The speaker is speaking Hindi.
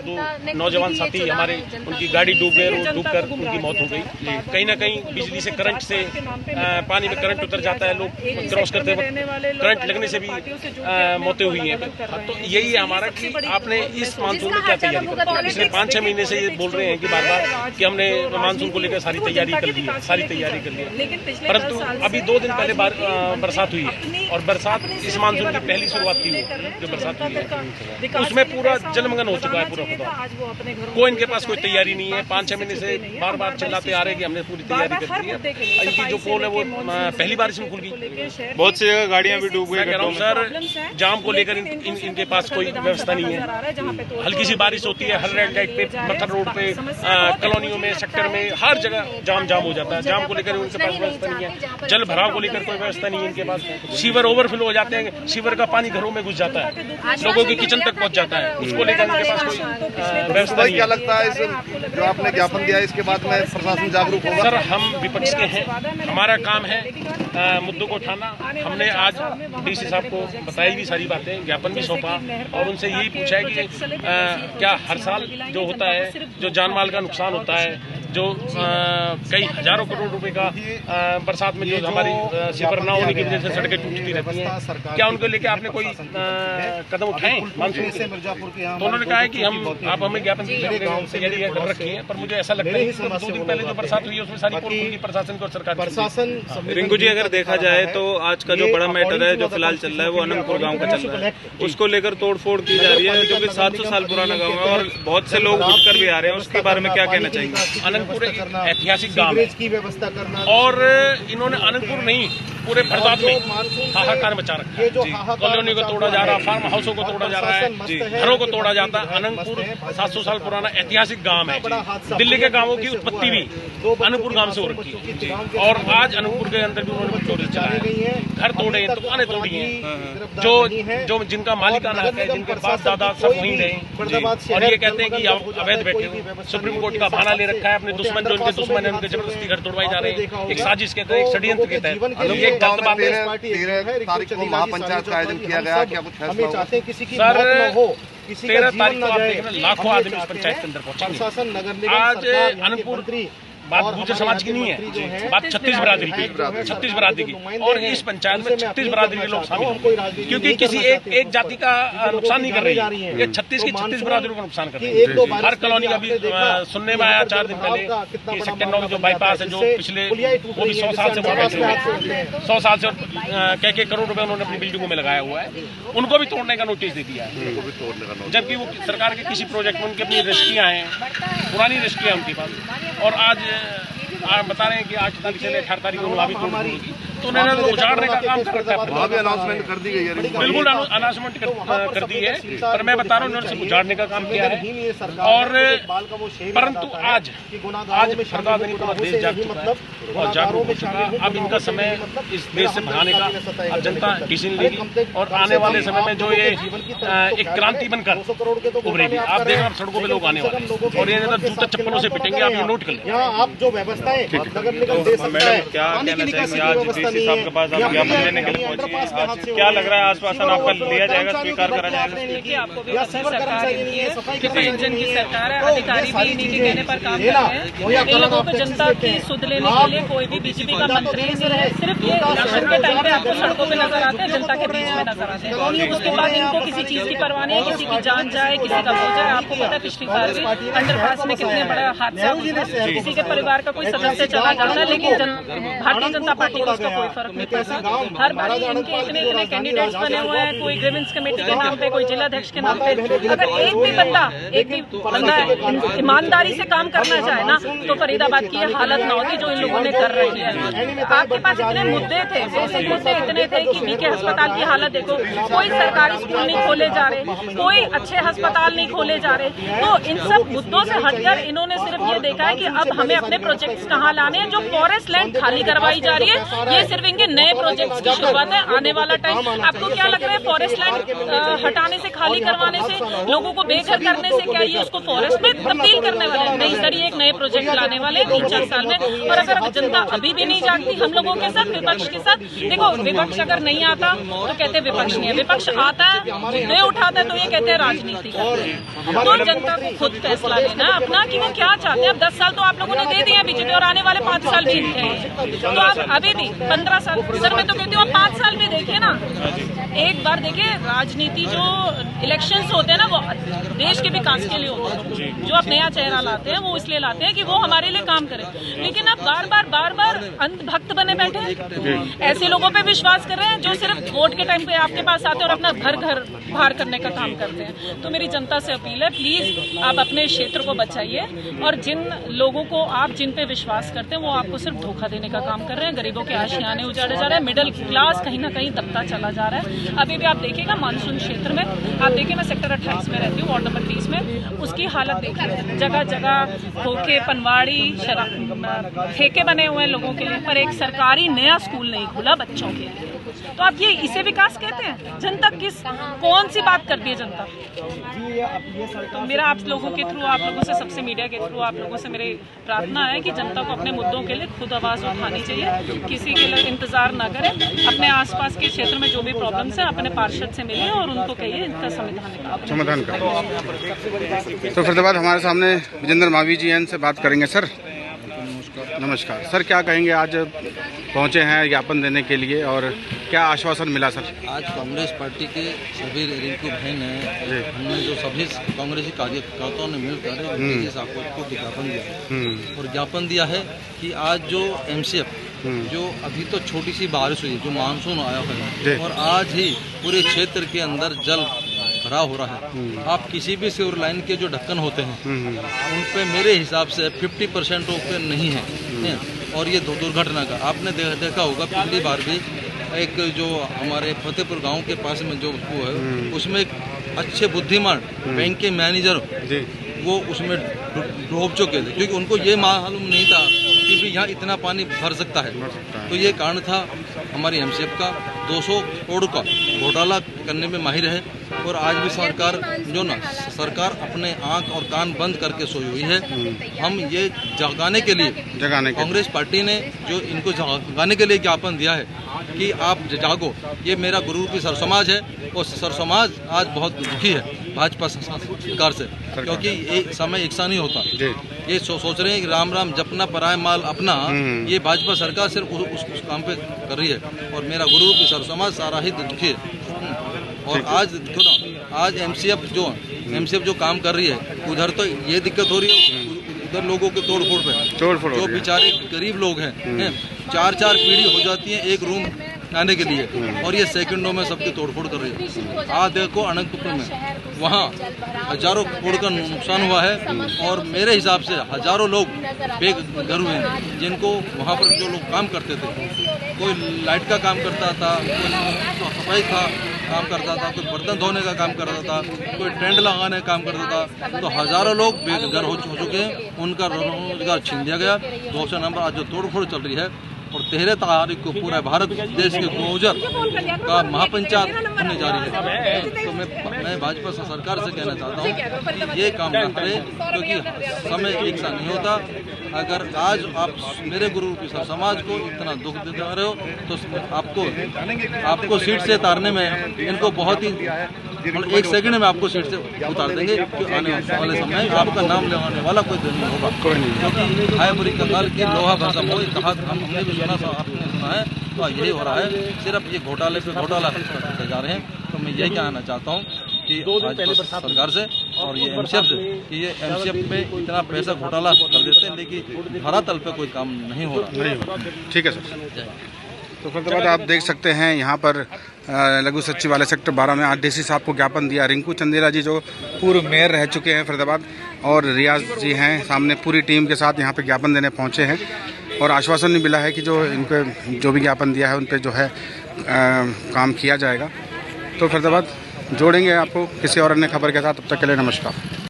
दो नौजवान साथी हमारे, उनकी गाड़ी डूब गई, रोड डूबकर उनकी मौत हो गई। कहीं ना कहीं बिजली से, करंट से, पानी में करंट उतर जाता है, लोग क्रॉस करते वक्त करंट लगने से भी मौतें हुई हैं। तो यही है हमारा कि आपने इस मानसून में क्या तैयारी कर, पिछले 5-6 महीने से ये बोल रहे हैं कि बार बार कि हमने मानसून को लेकर सारी तैयारी कर ली है, परंतु अभी 2 दिन पहले बरसात हुई है और बरसात इस मानसून की पहली शुरुआत थी जो बरसात हुई है, उसमें पूरा जलमग्न हो चुका है पूरा खुदा। कोई इनके पास कोई तैयारी नहीं है। 5-6 महीने से बार बार चिल्लाते आ रहे हैं कि हमने पूरी तैयारी कर ली है। इनकी जो पोल है वो पहली बारिश में खुल गई, बहुत सी जगह गाड़ियां भी डूब गई। कह रहा हूँ सर, जाम को लेकर इनके पास कोई व्यवस्था नहीं है। हल्की सी बारिश होती है, हर रेड लाइट पे, मत्थर रोड पे, कॉलोनियों में, सेक्टर में, हर जगह जाम हो जाता है। जाम को लेकर उनके पास व्यवस्था नहीं है। जल भराव को लेकर कोई व्यवस्था नहीं है इनके पास। सीवर ओवरफ्लो हो जाते हैं, सीवर का पानी घरों में घुस जाता है, लोगों के किचन तक पहुंच जाता है, उसको लेकर इनके पास कोई व्यवस्था नहीं है। क्या लगता है इस जो आपने ज्ञापन दिया है इसके बाद में प्रशासन जागरूक होगा? सर, हम विपक्ष के हैं, हमारा काम है मुद्दों को उठाना। हमने आज डीसी साहब को बताई भी सारी बातें, ज्ञापन भी सौंपा और उनसे यही पूछा है कि क्या हर साल जो होता है, जो जान माल का नुकसान होता है, जो कई हजारों करोड़ रुपए का बरसात में जो हमारी सीवर ना होने की वजह से सड़कें टूटती रहती हैं, क्या उनको लेके आपने कोई कदम उठाए मानसून से? तो उन्होंने कहा है कि आप हमें ज्ञापन दीजिए, तैयारी कर रखी है, पर मुझे ऐसा लगता है कि 2 दिन पहले जो बरसात हुई है उसमें सारी पोल प्रशासन को और सरकार। रिंकू जी, अगर देखा जाए तो आज का जो बड़ा मैटर है जो फिलहाल चल रहा है वो अनंतपुर गांव का चल रहा है, उसको लेकर तोड़फोड़ की जा रही है, जो कि 700 साल पुराना गांव है और बहुत से लोग उठकर भी आ रहे हैं। उसके बारे में क्या कहना चाहिए? अनंतपुर ऐतिहासिक गांव है की व्यवस्था करना, और इन्होंने अनंतपुर नहीं पूरे फरदाद में हाहाकार मचा रखा है। कॉलोनी को तोड़ा जा रहा है, फार्म हाउसों को तोड़ा जा रहा है, घरों को तोड़ा जाता है। अनंतपुर 700 साल पुराना ऐतिहासिक गांव है। दिल्ली के गांवों की उत्पत्ति भी अनंतपुर गांव से हो रखी है और आज अनंतपुर के अंदर भी उन्होंने चोरी चलाया, घर तोड़े, दुकानें तोड़ी हैं। जो जिनका मालिकाना हक है, जिनके बाप दादा सब वहीं रहे और ये कहते हैं कि आप अवैध बैठे हो। सुप्रीम कोर्ट का बहाना ले रखा है, अपने दुश्मन जो उनके दुश्मन है उनके जबरदस्ती घर तोड़वाए जा रहे हैं, एक साजिश के तहत, एक षड्यंत्र के तहत। 13 तारीख को महापंचायत का आयोजन किया गया, क्या कुछ फैसला हुआ? सर, 13 तारीख को आप देख रहे हैं लाखों आदमी इस पंचायत के अंदर पहुंचेंगे। आज अनंतपुर बात गुर्जर समाज की नहीं है, बात 36 बिरादरी की, 36 बिरादरी की, और इस पंचायत में 36 बिरादरी के लोग शामिल हैं, क्योंकि किसी एक जाति का नुकसान नहीं कर रही है, ये 36 की 36 बिरादरियों का नुकसान कर रही है। हर कॉलोनी का भी सुनने में आया 4 दिन पहले कि सेक्टर 9 जो बाईपास है, जो पिछले वो भी 100 साल से 100 साल से कई करोड़ रुपए उन्होंने अपनी बिल्डिंगों में लगाया हुआ है, उनको भी तोड़ने का नोटिस दे दिया है, जबकि वो सरकार के किसी प्रोजेक्ट में उनकी अपनी रजिस्ट्रियाँ हैं, पुरानी रजिस्ट्रियाँ उनके पास, और आज बता रहे हैं कि 8 तारीख से 18 तारीख को भी तो उन्होंने उजाड़ने का काम कर रखा है। भी अनाउंसमेंट कर दी गई है, बिल्कुल अनाउंसमेंट कर दी है, पर मैं बता रहा हूँ उन्होंने उजाड़ने का काम किया है। और परंतु आज फरदाद नहीं पूरा देश जाग चुका है और जागरूक हो चुका है। अब इनका समय इस देश से भगाने का अब जनता डिसीजन लेगी और आने वाले समय में जो ये एक क्रांति बनकर उभरेगी। आप देख रहे हैं सड़कों पे लोग आने वाले हैं और ये जूता चप्पलों से पिटेंगे, आप ये नोट कर लें। आप जो व्यवस्थाएं नगर निगम दे सकता है, क्या कहना चाहेंगे? आज डीसी साहब के पास आप ज्ञापन देने के लिए पहुंची हैं, आज क्या लग रहा है आश्वासन आपका लिया जाएगा, स्वीकार करा जाएगा? देखिए, आपको भी किसी इंजन की सरकार है, अधिकारी भी इन्हीं के कहने पर काम कर रहे हैं। इन लोगों को जनता की सुध लेने के लिए कोई भी बीजेपी का मंत्री नहीं है, सिर्फ ये इलेक्शन के टाइम पे आपको सड़कों पे नजर आते हैं, जनता के बीच में नजर आते हैं। उसके बाद इनको किसी चीज की परवाह नहीं है, किसी की जान जाए, किसी का हो जाए। आपको पता है पिछली बार भी अंडरपास में कितने बड़ा हादसा हुआ, किसी के परिवार का कोई सदस्य चला जाता है, लेकिन भारतीय जनता पार्टी को उसका कोई फर्क नहीं पड़ता। हर बार इनके इतने कैंडिडेट्स बने हुए हैं, कोई ग्रीवेंस कमेटी के नाम पे, कोई जिलाध्यक्ष के नाम पे। अगर एक भी बंदा ईमानदारी से काम करना चाहे ना, तो फरीदाबाद की ये हालत ना होती जो इन लोगों ने कर रही है। आपके पास इतने मुद्दे थे, बेसिक मुद्दे इतने थे कि बीके अस्पताल की हालत देखो, कोई सरकारी स्कूल नहीं खोले जा रहे, कोई अच्छे अस्पताल नहीं खोले जा रहे। तो इन सब मुद्दों से हटकर इन्होंने सिर्फ ये देखा है कि अब हमें अपने प्रोजेक्ट्स कहाँ लाने हैं। जो फॉरेस्ट लैंड खाली करवाई जा रही है, ये सिर्फ इनके नए प्रोजेक्ट्स की शुरुआत है। आने वाला टाइम आपको क्या लग रहा है, फॉरेस्ट लैंड हटाने से, खाली करवाने से, लोगों को बेघर करने से क्या ये उसको फॉरेस्ट में तब्दील करने वाले हैं? नहीं सर, ये एक नए प्रोजेक्ट लाने वाले 3-4 साल में। और अगर जनता अभी भी नहीं जागती हम लोगों के साथ, विपक्ष के साथ, देखो विपक्ष अगर नहीं आता तो कहते हैं विपक्ष नहीं है, विपक्ष आता है मुद्दे उठाता है तो ये कहते हैं राजनीति करते हैं। तो जनता को खुद फैसला लेना अपना कि वो क्या चाहते हैं। अब 10 साल तो आप लोगों ने दे दिया बीजेपी, और आने वाले 5 साल भी इनके हैं, तो आप अभी भी 15 साल, सर मैं तो कहती हूँ 5 साल भी देखिए ना, एक बार देखिए। राजनीति जो इलेक्शंस होते हैं ना, वो देश के विकास के लिए होते हैं। जो आप नया चेहरा लाते हैं वो इसलिए लाते हैं कि वो हमारे लिए काम करे, लेकिन अब बार बार अंधभक्त बने बैठे हैं। ऐसे लोगों पे विश्वास कर रहे हैं जो सिर्फ वोट के टाइम पे आपके पास आते हैं और अपना घर बाहर करने का काम करते हैं। तो मेरी जनता से अपील है, प्लीज आप अपने क्षेत्र को बचाइए, और जिन लोगों को आप जिन पे विश्वास करते हैं वो आपको सिर्फ धोखा देने का काम कर रहे हैं। गरीबों के आशियाने उजाड़े जा रहे हैं, मिडिल क्लास कहीं ना कहीं दबता चला जा रहा है। अभी भी आप देखिएगा मानसून क्षेत्र में, आप देखिए मैं सेक्टर 28 में रहती हूँ, वार्ड नंबर 30 में, उसकी हालत देखिए, जगह जगह धोखे, पनवाड़ी, ठेके बने हुए हैं लोगों के लिए, पर एक सरकारी नया स्कूल नहीं खुला बच्चों के लिए। तो आप ये इसे विकास कहते हैं? जनता कौन सी बात करती है जनता? तो मेरा आप लोगों के थ्रू, आप लोगों से, सबसे मीडिया के थ्रू आप लोगों से मेरी प्रार्थना है कि जनता को अपने मुद्दों के लिए खुद आवाज उठानी चाहिए, किसी के लिए इंतजार ना करें। अपने आसपास के क्षेत्र में जो भी प्रॉब्लम्स है अपने पार्षद से मिलिए और उनको कहिए इनका समाधान करें। तो फरीदाबाद हमारे सामने विजेंद्र मावी जी हैं, इनसे बात करेंगे। सर नमस्कार। सर क्या कहेंगे, आज पहुंचे हैं ज्ञापन देने के लिए और क्या आश्वासन मिला सर? आज कांग्रेस पार्टी के सभी रिंकू भाई ने, हमने जो सभी कांग्रेसी कार्यकर्ताओं ने मिलकर डीजी साहब को ज्ञापन दिया, और ज्ञापन दिया है कि आज जो MCF जो अभी तो छोटी सी बारिश हुई, जो मानसून आया है, और आज ही पूरे क्षेत्र के अंदर जल भरा हो रहा है। आप किसी भी सीवर लाइन के जो ढक्कन होते हैं उन पे मेरे हिसाब से 50% ओपन नहीं है। और ये दुर्घटना का आपने देखा होगा, पिछली बार भी एक जो हमारे फतेहपुर गांव के पास में जो वो है, उसमें एक अच्छे बुद्धिमान बैंक के मैनेजर वो उसमें डूब चुके थे, क्योंकि उनको ये मालूम नहीं था कि भी यहाँ इतना पानी भर सकता है। तो ये कारण था हमारी MCF का 200 करोड़ का घोटाला करने में माहिर है। और आज भी सरकार अपने आंख और कान बंद करके सोई हुई है। हम ये जगाने के लिए कांग्रेस पार्टी ने जो इनको जगाने के लिए ज्ञापन दिया है कि आप जागो। ये मेरा गुरुरूपी सर समाज है, और सर समाज आज बहुत दुखी है भाजपा सरकार से, क्योंकि ये समय एक सा नहीं होता। ये सोच रहे हैं कि राम राम जपना पराय माल अपना, ये भाजपा सरकार सिर्फ उस काम पे कर रही है, और मेरा गुरुरूपी सर समाज सारा ही दुखी है। और आज देखो ना, आज MCF जो काम कर रही है, उधर तो ये दिक्कत हो रही है, उधर लोगों के तोड़ फोड़ जो बेचारे गरीब लोग हैं 4-4 पीढ़ी हो जाती है एक रूम आने के लिए, और ये सेकंडों में सबकी तोड़फोड़ कर रही है। आज देखो अनंतपुर में वहाँ हजारों करोड़ का नुकसान हुआ है, और मेरे हिसाब से हजारों लोग बेघर हुए हैं, जिनको वहाँ पर जो लोग काम करते थे, कोई लाइट का काम करता था, कोई सफाई का काम करता था, कोई बर्तन धोने का काम करता था, कोई टेंट लगाने का काम करता था, तो हजारों लोग बेघर हो चुके हैं, उनका रोजगार छीन दिया गया। दूसरा नंबर आज जो तोड़फोड़ चल रही है, और 13 तारीख को पूरा भारत देश के क्लोजर का महापंचायत होने जा रही है। तो मैं भाजपा सरकार से कहना चाहता हूँ कि ये काम न करें, क्योंकि समय एक सा नहीं होता। अगर आज आप मेरे गुरु की समाज को इतना दुख दे रहे हो, तो आपको सीट से उतारने में इनको बहुत ही 1 सेकंड में आपको सीट से उतार देंगे, कि आने वाले समय आपका नाम लेवाने वाला कोई नहीं होगा। क्योंकि हाय बुरी कंगाल की लोहा भस्म हो, कहा हमने भी सुना, आपने सुना है, तो यही हो रहा है। सिर्फ ये घोटाले पे घोटाला करते जा रहे हैं। तो मैं यही कहना चाहता हूँ कि सरकार से और ये MCF से, कि ये MCF में इतना पैसा घोटाला कर देते हैं, लेकिन धरातल पे कोई काम नहीं हो रहा। ठीक है सर। तो फरीदाबाद आप देख सकते हैं, यहाँ पर लघु सचिवालय सेक्टर 12 में आज DC साहब को ज्ञापन दिया। रिंकू चंदेला जी जो पूर्व मेयर रह चुके हैं फरीदाबाद, और रियाज जी हैं सामने पूरी टीम के साथ यहाँ पे ज्ञापन देने पहुँचे हैं, और आश्वासन मिला है कि जो इन पे जो भी ज्ञापन दिया है उन पे जो है काम किया जाएगा। तो फरीदाबाद जोड़ेंगे आपको किसी और अन्य खबर के साथ, तब तक के लिए नमस्कार।